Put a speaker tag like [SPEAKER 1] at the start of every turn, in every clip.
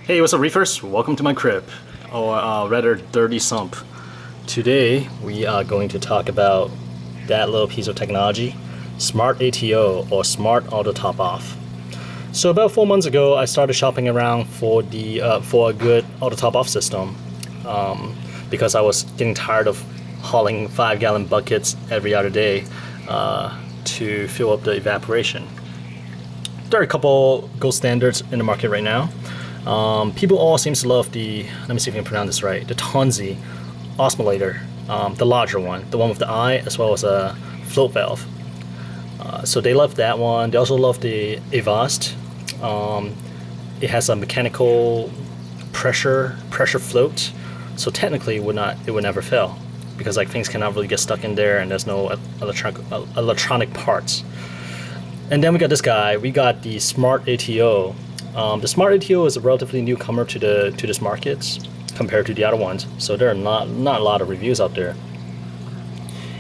[SPEAKER 1] Hey, what's up, reefers? Welcome to my crib, or rather dirty sump. Today we are going to talk about that little piece of technology, Smart ATO, or Smart Auto Top Off. So about 4 months ago, I started shopping around for a good auto top off system, because I was getting tired of hauling 5-gallon buckets every other day to fill up the evaporation. There are a couple gold standards in the market right now. People all seem to love the, let me see if I can pronounce this right, the Tonzi osmolator, the larger one, the one with the eye as well as a float valve. So they love that one. They also love the Avast. It has a mechanical pressure float, so technically it would never fail, because like things cannot really get stuck in there and there's no electronic parts. And then we got this guy. We got the Smart ATO. The Smart ATO is a relatively newcomer to this market compared to the other ones, so there are not a lot of reviews out there.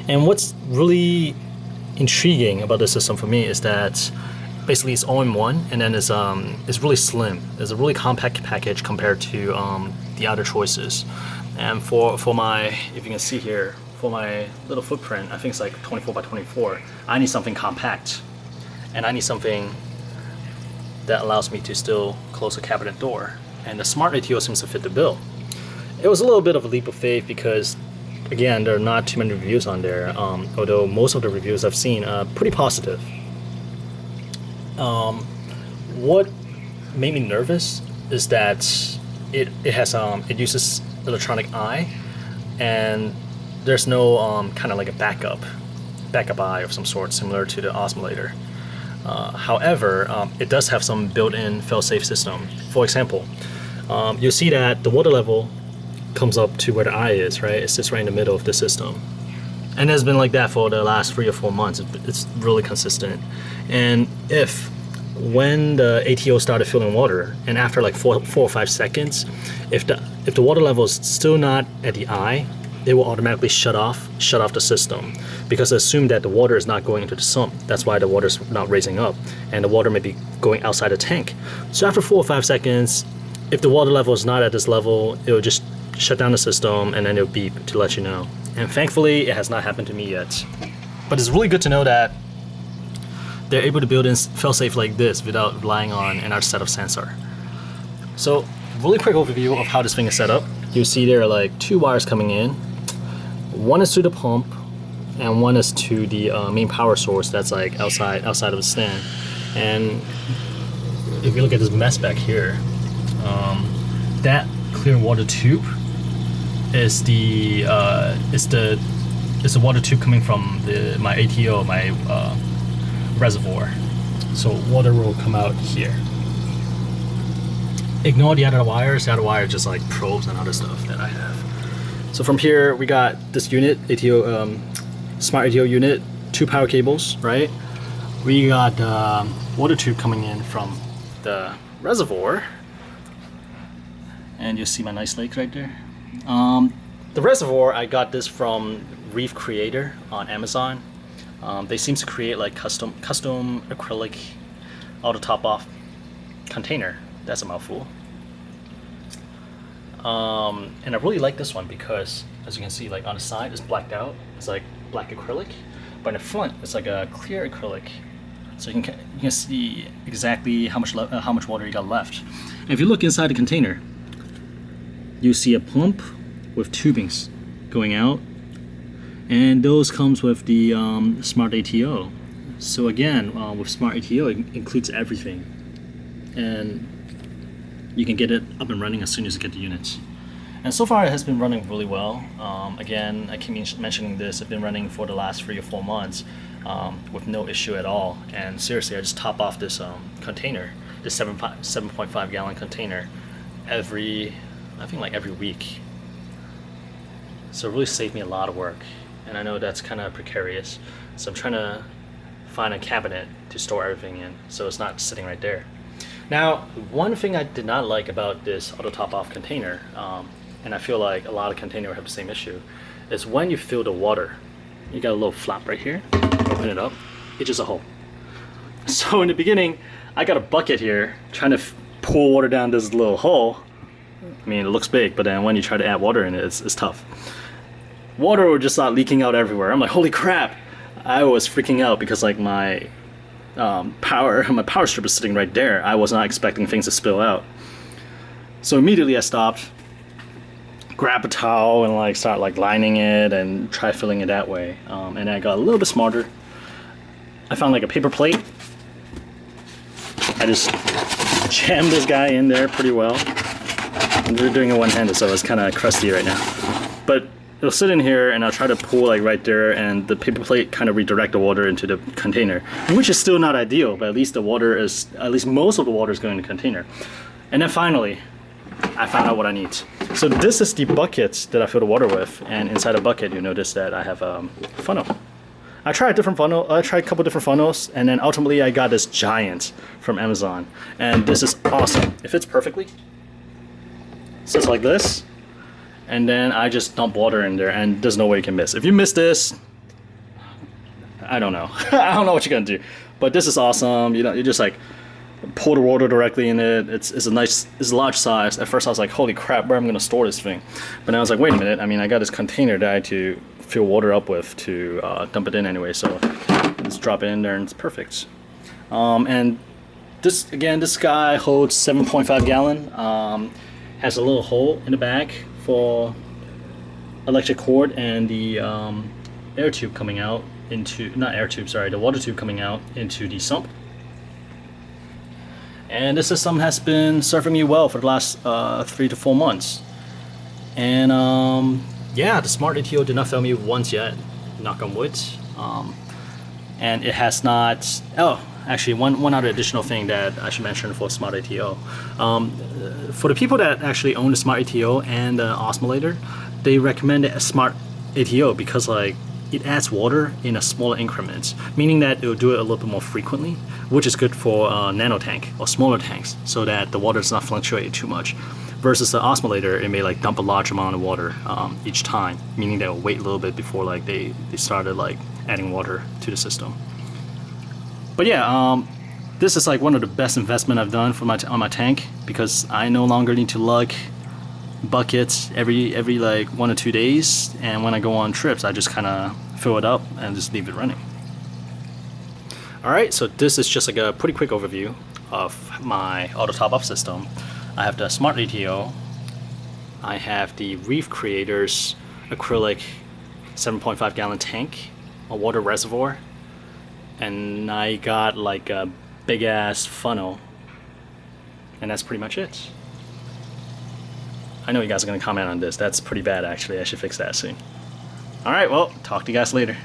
[SPEAKER 1] And what's really intriguing about this system for me is that basically it's all in one, and then it's really slim. It's a really compact package compared to the other choices. And for my, if you can see here, for my little footprint, I think it's like 24 by 24. I need something compact, and I need something that allows me to still close a cabinet door. And the Smart ATO seems to fit the bill. It was a little bit of a leap of faith because, again, there are not too many reviews on there, although most of the reviews I've seen are pretty positive. What made me nervous is that it uses electronic eye, and there's no kind of like a backup eye of some sort similar to the osmolator. However, it does have some built-in fail-safe system. For example, you'll see that the water level comes up to where the eye is, right? It sits right in the middle of the system. And it's been like that for the last 3 or 4 months. It's really consistent. And when the ATO started filling water, and after like 4 or 5 seconds, if the water level is still not at the eye, it will automatically shut off the system, because it assumed that the water is not going into the sump. That's why the water is not raising up, and the water may be going outside the tank. So after 4 or 5 seconds, if the water level is not at this level, it will just shut down the system, and then it'll beep to let you know. And thankfully, it has not happened to me yet. But it's really good to know that they're able to build in fail-safe like this without relying on another set of sensor. So, really quick overview of how this thing is set up. You see there are like 2 wires coming in. One is to the pump, and one is to the main power source that's like outside of the stand. And if you look at this mess back here, that clear water tube is the water tube coming from my ATO, my reservoir. So water will come out here. Ignore the other wires. The other wire is just like probes and other stuff that I have. So from here we got this unit, ATO, Smart ATO unit, 2 power cables, right? We got water tube coming in from the reservoir, and you'll see my nice lake right there. The reservoir, I got this from ReefCreators on Amazon. They seem to create like custom acrylic auto top off container. That's a mouthful. And I really like this one because, as you can see, like on the side it's blacked out. It's like black acrylic, but in the front it's like a clear acrylic. So you can see exactly how much water you got left. And if you look inside the container, you see a pump with tubings going out, and those comes with the Smart ATO. So again, with Smart ATO, it includes everything, and you can get it up and running as soon as you get the units. And so far it has been running really well. Again, I keep mentioning this, it's been running for the last 3 or 4 months with no issue at all. And seriously, I just top off this container, this 7.5 gallon container I think like every week. So it really saved me a lot of work. And I know that's kind of precarious. So I'm trying to find a cabinet to store everything in, so it's not sitting right there. Now, one thing I did not like about this auto top off container, and I feel like a lot of containers have the same issue, is when you fill the water, you got a little flap right here, open it up, it's just a hole. So in the beginning, I got a bucket here trying to pour water down this little hole, I mean, it looks big, but then when you try to add water in it, it's tough. Water would just start leaking out everywhere. I'm like, holy crap! I was freaking out because like my power strip is sitting right there. I was not expecting things to spill out. So immediately I stopped, grab a towel and like start like lining it and try filling it that way. And I got a little bit smarter. I found like a paper plate. I just jammed this guy in there pretty well. I'm doing it one-handed, so it's kind of crusty right now. But it'll sit in here and I'll try to pull like right there, and the paper plate kind of redirect the water into the container, which is still not ideal, but at least most of the water is going in the container. And then finally, I found out what I need. So this is the bucket that I fill the water with, and inside the bucket you notice that I have a funnel. I tried a couple different funnels, and then ultimately I got this giant from Amazon, and this is awesome. It fits perfectly. It sits like this. And then I just dump water in there, and there's no way you can miss. If you miss this, I don't know. I don't know what you're gonna do. But this is awesome. You know, you just like pour the water directly in it. It's a large size. At first I was like, holy crap, where am I gonna store this thing? But then I was like, wait a minute. I mean, I got this container that I had to fill water up with to dump it in anyway. So just drop it in there, and it's perfect. And this guy holds 7.5 gallon. Has a little hole in the back for electric cord, and the air tube coming out into, not air tube, sorry, the water tube coming out into the sump. And this system has been serving me well for the last 3 to 4 months. And yeah, the Smart ATO did not fail me once yet, knock on wood. And it has not, oh, actually one other additional thing that I should mention for Smart ATO. For the people that actually own the Smart ATO and the osmolator, they recommend a Smart ATO because like it adds water in a smaller increment, meaning that it will do it a little bit more frequently, which is good for nano tank or smaller tanks, so that the water does not fluctuate too much. Versus the osmolator, it may like dump a large amount of water each time, meaning they'll wait a little bit before like they started like adding water to the system. But yeah, this is like one of the best investment I've done for on my tank, because I no longer need to lug buckets every like 1 or 2 days, and when I go on trips I just kind of fill it up and just leave it running. Alright, so this is just like a pretty quick overview of my auto top-off system. I have the Smart ATO, I have the ReefCreators acrylic 7.5 gallon tank, a water reservoir, and I got like a big ass funnel, and that's pretty much it. I know you guys are gonna comment on this. That's pretty bad actually. I should fix that soon. Alright, well, talk to you guys later.